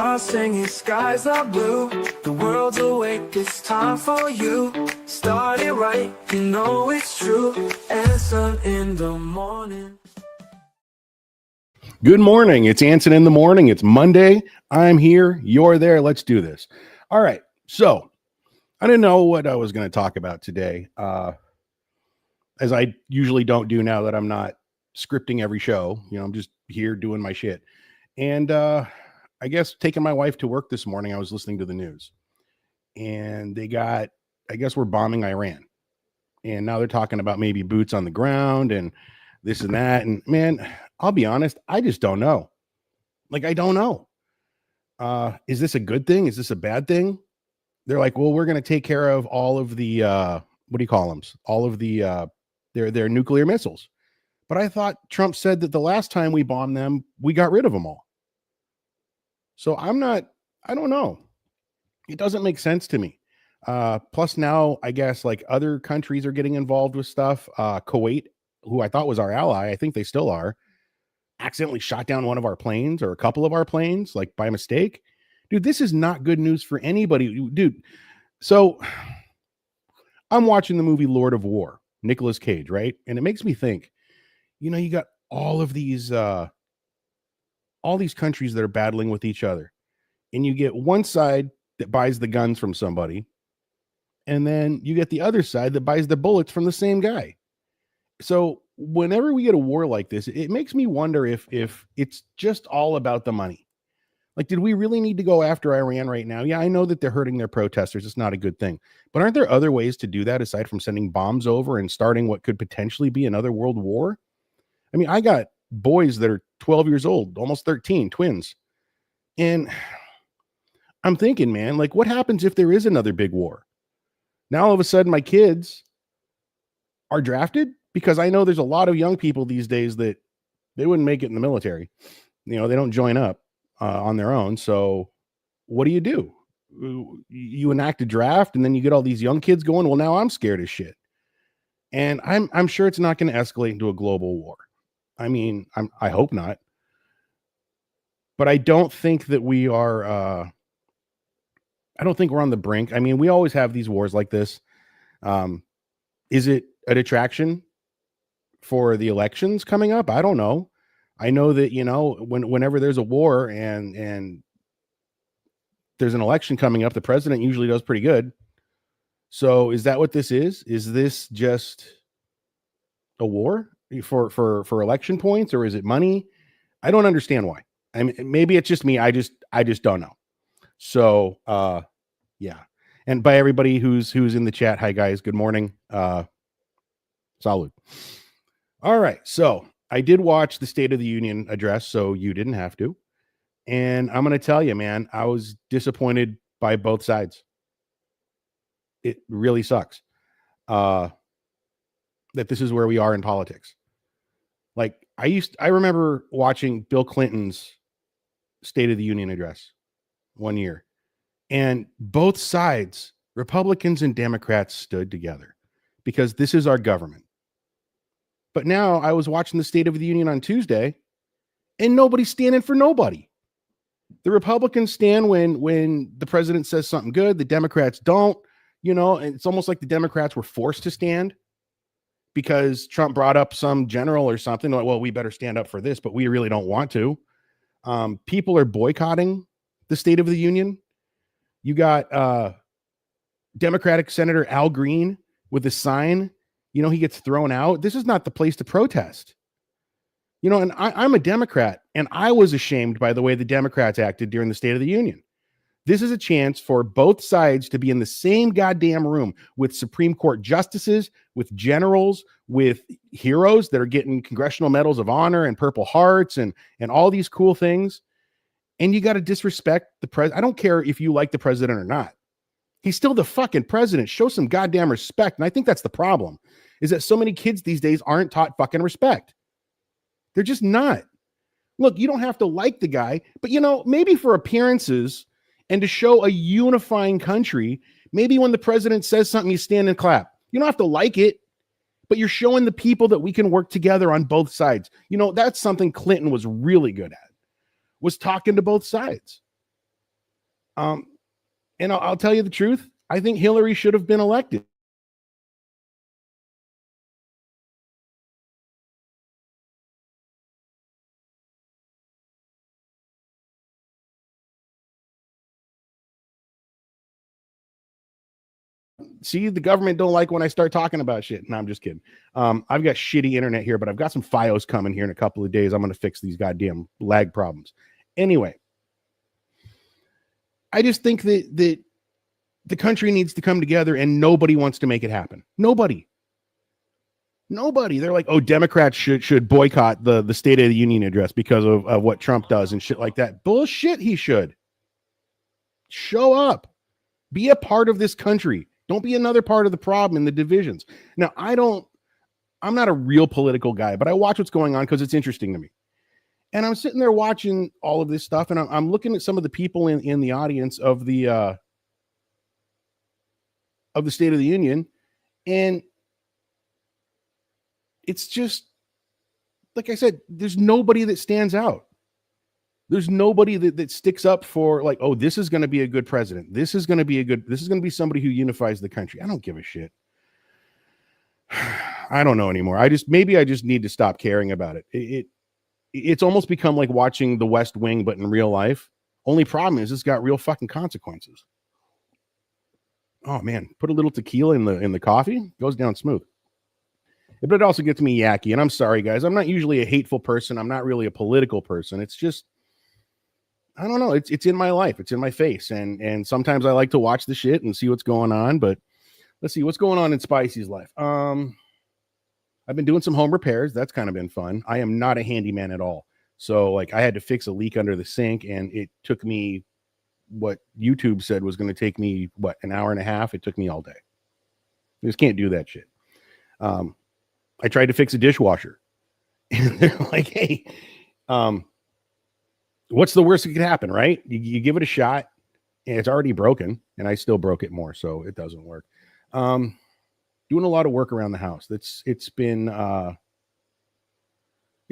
are singing, skies are blue. The world's awake, it's time for you. Start it right, you know it's true. Anson in the morning. Good morning. It's Anson in the morning. It's Monday. I'm here. You're there. Let's do this. All right. So I didn't know what I was going to talk about today, as I usually don't do now that I'm not scripting every show. You know, I'm just here doing my shit. And I guess taking my wife to work this morning, I was listening to the news. And I guess we're bombing Iran. And now they're talking about maybe boots on the ground and this and that. And man, I'll be honest, I just don't know. Like, I don't know. Is this a good thing? Is this a bad thing? They're like, well, we're going to take care of all of the, what do you call them? All of the, their nuclear missiles. But I thought Trump said that the last time we bombed them, we got rid of them all. So I don't know. It doesn't make sense to me. Plus now, I guess like other countries are getting involved with stuff. Kuwait, who I thought was our ally, I think they still are, accidentally shot down one of our planes or a couple of our planes, like by mistake. Dude, this is not good news for anybody. Dude, so I'm watching the movie Lord of War, Nicolas Cage, right? And it makes me think, you know, you got all these countries that are battling with each other. And you get one side that buys the guns from somebody. And then you get the other side that buys the bullets from the same guy. So whenever we get a war like this, it makes me wonder if it's just all about the money. Like, did we really need to go after Iran right now? Yeah, I know that they're hurting their protesters. It's not a good thing. But aren't there other ways to do that aside from sending bombs over and starting what could potentially be another world war? I mean, I got boys that are 12 years old, almost 13, twins. And I'm thinking, man, like, what happens if there is another big war? Now, all of a sudden, my kids are drafted? Because I know there's a lot of young people these days that they wouldn't make it in the military. You know, they don't join up on their own. So what do? You enact a draft and then you get all these young kids going, well, now I'm scared as shit. And I'm sure it's not going to escalate into a global war. I mean, I hope not. But I don't think that we are, I don't think we're on the brink. I mean, we always have these wars like this. Is it a detraction for the elections coming up? I don't know. I know that, you know, whenever there's a war and there's an election coming up, the president usually does pretty good. So is that what this is? Is this just a war for election points, or is it money? I don't understand why. I mean, maybe it's just me. I just don't know. So, yeah. And by everybody who's in the chat, hi guys, good morning. Salud. All right. So I did watch the State of the Union address, so you didn't have to. And I'm going to tell you, man, I was disappointed by both sides. It really sucks that this is where we are in politics. Like I remember watching Bill Clinton's State of the Union address one year, and both sides, Republicans and Democrats, stood together because this is our government. But now I was watching the State of the Union on Tuesday, and nobody's standing for nobody. The Republicans stand when the president says something good. The Democrats don't, you know, and it's almost like the Democrats were forced to stand because Trump brought up some general or something. Like, well, we better stand up for this, but we really don't want to. People are boycotting the State of the Union. You got Democratic Senator Al Green with a sign. You know, he gets thrown out. This is not the place to protest. You know, and I'm a Democrat, and I was ashamed by the way the Democrats acted during the State of the Union. This is a chance for both sides to be in the same goddamn room with Supreme Court justices, with generals, with heroes that are getting Congressional Medals of Honor and Purple Hearts and all these cool things. And you got to disrespect the president. I don't care if you like the president or not. He's still the fucking president. Show some goddamn respect. And I think that's the problem, is that so many kids these days aren't taught fucking respect. They're just not. Look, you don't have to like the guy, but, you know, maybe for appearances and to show a unifying country, maybe when the president says something, you stand and clap. You don't have to like it, but you're showing the people that we can work together on both sides. You know, that's something Clinton was really good at, was talking to both sides. And I'll tell you the truth. I think Hillary should have been elected. See, the government don't like when I start talking about shit. No, I'm just kidding. I've got shitty internet here, but I've got some FiOS coming here in a couple of days. I'm going to fix these goddamn lag problems. Anyway, I just think that the country needs to come together, and nobody wants to make it happen. Nobody. They're like, oh, Democrats should boycott the State of the Union address because of what Trump does and shit like that. Bullshit. He should show up, be a part of this country. Don't be another part of the problem in the divisions. Now, I'm not a real political guy, but I watch what's going on because it's interesting to me. And I'm sitting there watching all of this stuff, and I'm looking at some of the people in the audience of the State of the Union, and it's just, like I said, there's nobody that stands out. There's nobody that sticks up for, like, oh, this is going to be a good president. This is going to be somebody who unifies the country. I don't give a shit. I don't know anymore. Maybe I just need to stop caring about it. It's almost become like watching The West Wing, but in real life. Only problem is it's got real fucking consequences. Oh man, put a little tequila in the coffee, goes down smooth. But it also gets me yucky. And I'm sorry, guys. I'm not usually a hateful person. I'm not really a political person. It's just, I don't know. It's in my life. It's in my face. And sometimes I like to watch the shit and see what's going on. But let's see what's going on in Spicy's life. I've been doing some home repairs. That's kind of been fun. I am not a handyman at all. So like I had to fix a leak under the sink, and it took me what YouTube said was going to take me, an hour and a half. It took me all day. I just can't do that shit. I tried to fix a dishwasher. And they're like, hey, what's the worst that could happen, right? You give it a shot, and it's already broken, and I still broke it more, so it doesn't work. Doing a lot of work around the house. It's been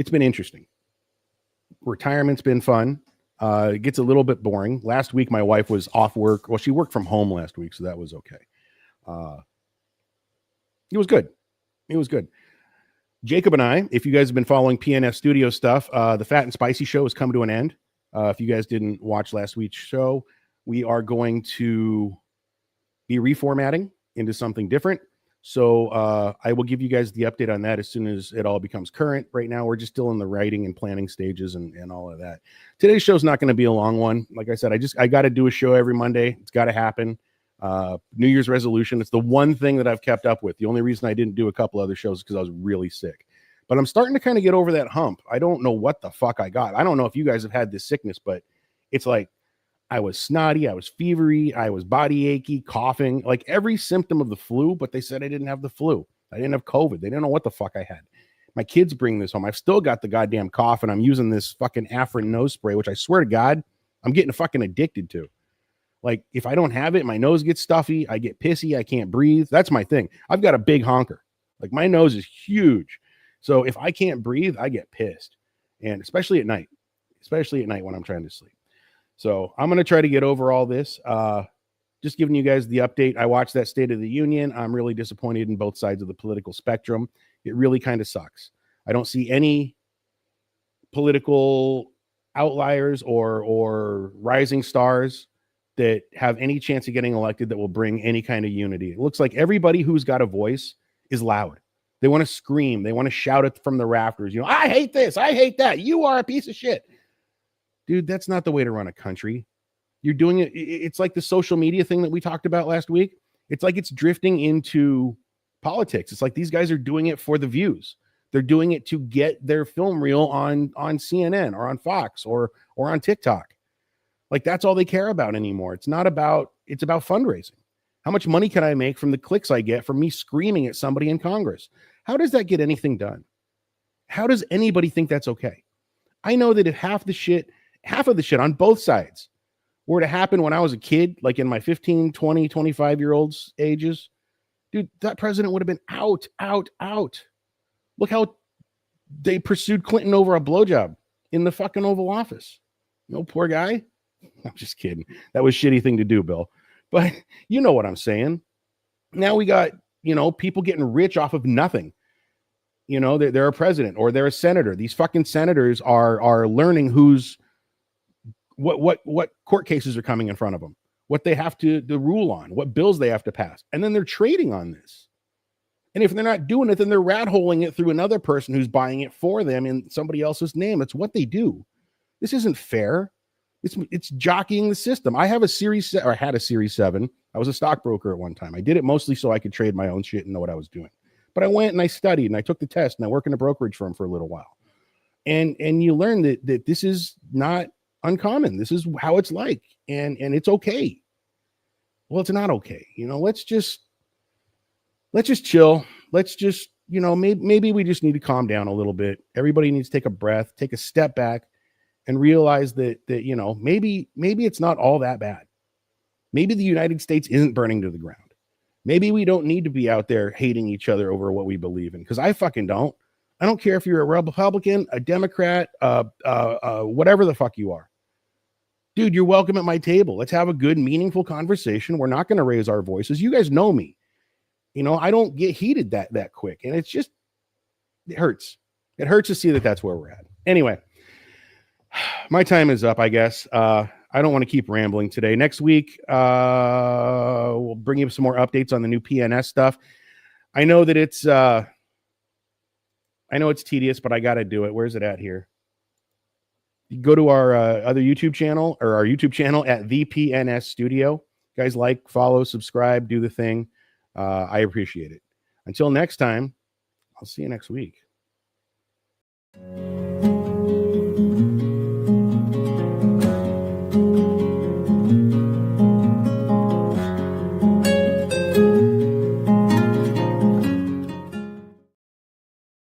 interesting. Retirement's been fun. It gets a little bit boring. Last week, my wife was off work. Well, she worked from home last week, so that was okay. It was good. Jacob and I, if you guys have been following PNF Studio stuff, the Fat and Spicy show has come to an end. If you guys didn't watch last week's show, we are going to be reformatting into something different. So I will give you guys the update on that as soon as it all becomes current. Right now, we're just still in the writing and planning stages and all of that. Today's show is not going to be a long one. Like I said, I got to do a show every Monday. It's got to happen. New Year's resolution. It's the one thing that I've kept up with. The only reason I didn't do a couple other shows is because I was really sick. But I'm starting to kind of get over that hump. I don't know what the fuck I got. I don't know if you guys have had this sickness, but it's like I was snotty, I was fevery, I was body achy, coughing, like every symptom of the flu, but they said I didn't have the flu. I didn't have COVID. They didn't know what the fuck I had. My kids bring this home. I've still got the goddamn cough, and I'm using this fucking Afrin nose spray, which I swear to God, I'm getting fucking addicted to. Like, if I don't have it, my nose gets stuffy. I get pissy. I can't breathe. That's my thing. I've got a big honker. Like, my nose is huge. So if I can't breathe, I get pissed. And especially at night when I'm trying to sleep. So I'm going to try to get over all this. Just giving you guys the update. I watched that State of the Union. I'm really disappointed in both sides of the political spectrum. It really kind of sucks. I don't see any political outliers or rising stars that have any chance of getting elected that will bring any kind of unity. It looks like everybody who's got a voice is loud. They want to scream. They want to shout it from the rafters. You know, I hate this. I hate that. You are a piece of shit. Dude, that's not the way to run a country. You're doing it. It's like the social media thing that we talked about last week. It's like it's drifting into politics. It's like these guys are doing it for the views. They're doing it to get their film reel on CNN or on Fox or on TikTok. Like, that's all they care about anymore. It's about fundraising. How much money can I make from the clicks I get from me screaming at somebody in Congress? How does that get anything done? How does anybody think that's okay? I know that if half of the shit on both sides were to happen when I was a kid, like in my 15, 20, 25-year-olds ages, dude, that president would have been out. Look how they pursued Clinton over a blowjob in the fucking Oval Office. No, poor guy. I'm just kidding. That was a shitty thing to do, Bill. But you know what I'm saying. Now we got, people getting rich off of nothing. They're a president or they're a senator. These fucking senators are learning what court cases are coming in front of them, what they have to rule on, what bills they have to pass. And then they're trading on this. And if they're not doing it, then they're rat holing it through another person who's buying it for them in somebody else's name. It's what they do. This isn't fair. It's jockeying the system. I have a Series, or had a Series 7. I was a stockbroker at one time. I did it mostly so I could trade my own shit and know what I was doing. But I went and I studied and I took the test and I worked in a brokerage firm for a little while. And you learn that this is not uncommon. This is how it's like. And it's okay. Well, it's not okay. Let's just chill. Let's just, maybe we just need to calm down a little bit. Everybody needs to take a breath, take a step back, and realize that maybe it's not all that bad. Maybe the United States isn't burning to the ground. Maybe we don't need to be out there hating each other over what we believe in, because I fucking don't. I don't care if you're a Republican, a Democrat, whatever the fuck you are. Dude, you're welcome at my table. Let's have a good, meaningful conversation. We're not going to raise our voices. You guys know me. I don't get heated that quick. And it hurts. It hurts to see that that's where we're at. Anyway, my time is up, I guess. I don't want to keep rambling today. Next week, we'll bring you some more updates on the new PNS stuff. I know that it's tedious, but I got to do it. Where's it at here? You go to our other YouTube channel, or our YouTube channel at the PNS Studio. Guys, like, follow, subscribe, do the thing. I appreciate it. Until next time, I'll see you next week.